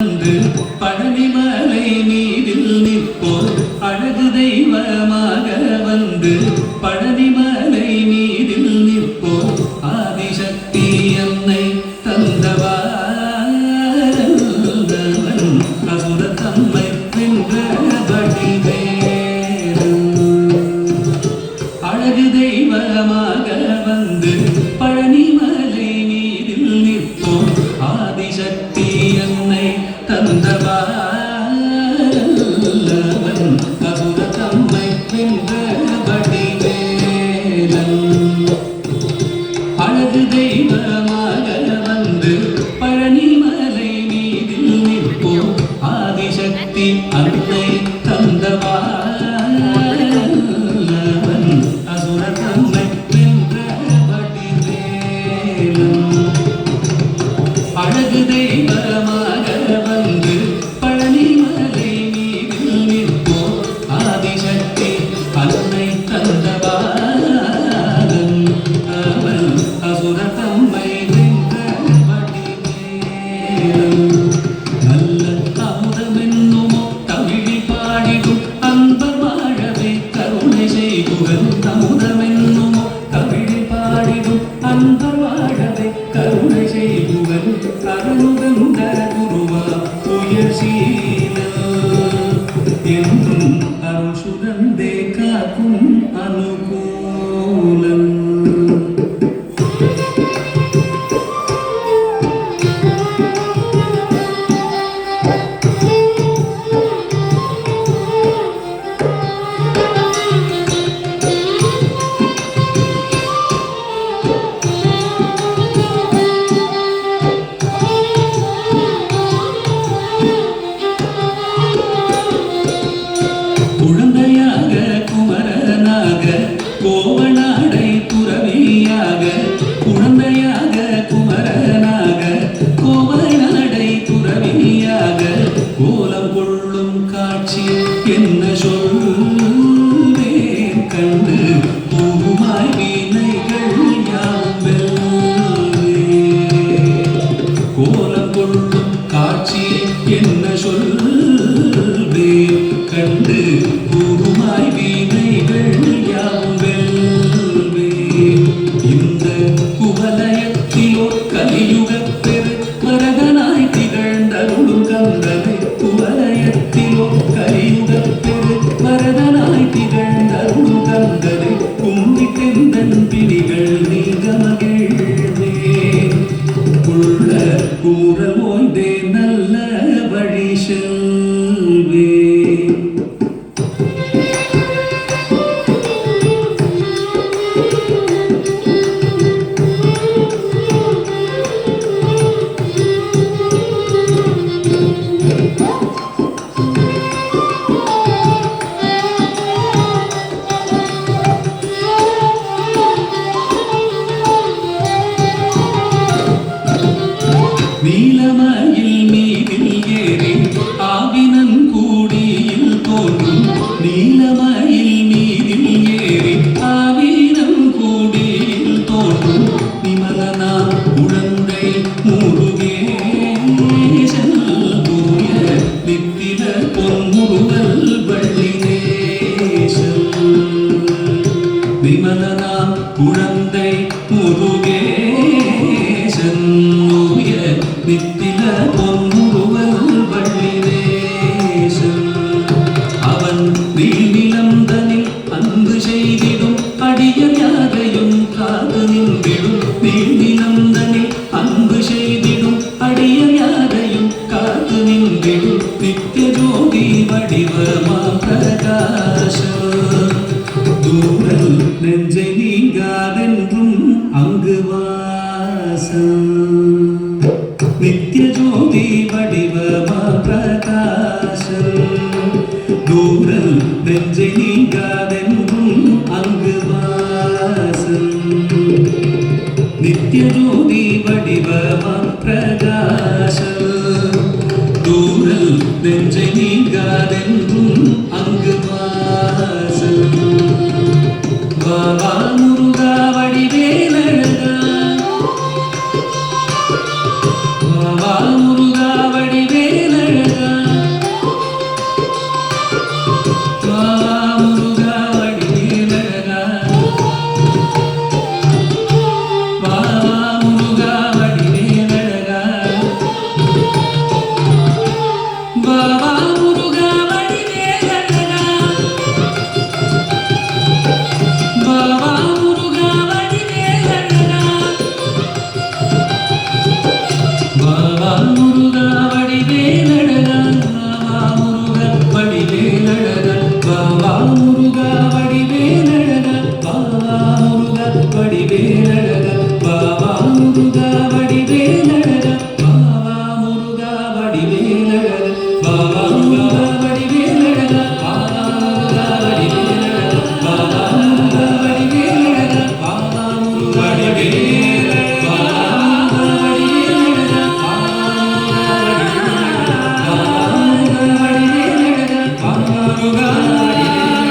வந்து பழனிமலை மீதில் நிற்போர் அழகு தெய்வமாக வந்து பழனிமலை மீதில் நிற்போர் ஆதிசக்தி அன்னை தந்தவாரவன் அசுரத்தம்மை வென்ற வடிவேலு அழகு தெய்வமாக வந்து பழனிமலை மீதில் நிற்போர் ஆதிசக்தி அன்னை தந்தவாரவன் அசுரத்தம்மை வென்ற வடிவேலன் அழகு தெய்வமாக வந்து பழனிமலை மீதில் நிற்போம் ஆதிசக்தி அன்னை தந்தவாரவன் அசுரத்தம்மை வென்ற வடிவேலன் அழகு தெய்வமாக வந்து பழனிமலை மீதில் நிற்போம் ஆதிசக்தி அன்னை தந்தவாரன் அவன் அசுரத்தம்மை வென்ற வடிவேலன் நல்ல அமுதமென்னுமோ தமிழில் பாடிடும் அன்பர் வாழவே கருணை செய்குவன் அமுதமென்னுமோ தமிழில் பாடிடும் அன்பர் வாழவே கருணை செய்குவன் அருளுகந்த குருவா உயர் சீல என்றும் அருள் சுரந்தே காக்கும் அனுகூலம் குழந்தையாக குமரனாக கோவனாடை துறவியாக குழந்தையாக குமரனாக கோவனாடை துறவியாக கோலம் கொள்ளும் காட்சி என்ன சொல்வேன் கண்டு பூமாய் வீணைகள் யாவெல்லே கோலம் கொள்ளும் காட்சி என்ன சொல்வேன் கண்டு பூமாய் வீணைகள் யாவெல்லே இந்த குவலயத்திலோ கலியுகப் பெரு வரதனாய் திகழ்ந்தருளும் கந்தனை குவலயத்திலோ கலியுகப் பெரு வரதனாய் திகழ்ந்தருளும் கந்தனை கும்பிட்டெந்தன் பிணிகள் நீங்க மகிழ்வேன் உள்ள கூறல் ஓய்ந்தே நல்ல வழி செல்வேன் நீலமயில் மீதில் ஏறி ஆவினன் கூடியில் தோன்றும் நீலமயில் மீதில் ஏறி ஆவினன் கூடியில் தோன்றும் நிமலனா குழந்தை முருகேசன் தூய நித்தில பொன்முருகல் வள்ளினேசன் விமலனா குழந்தை முருகேசன் நித்தில பொன்முருகல் வள்ளினேசன் அவன் நீள்நிலந்தனில் அன்பு செய்திடும் அடியர் யாரையும் காத்து நின்றிடும் நீள்நிலந்தனில் அன்பு செய்திடும் அடியர் யாரையும் காத்து நின்றிடும் நித்திய ஜோதி வடிவமா பிரகாச தூரல் நெஞ்சை நீங்காதென்றும் அங்கு வாசம் நித்திய ஜோதி வடிவமா பிரகாசம் தூரல் நெஞ்சை நீங்காதென்றும் அங்கு வாசம் நித்திய ஜோதி வடிவமா பிரகாசம் தூரல் நெஞ்சை நீங்காதென்றும் அங்கு வாசம் வா முருகா வடிவேலழகா வா முருகா வடிவேல முருகா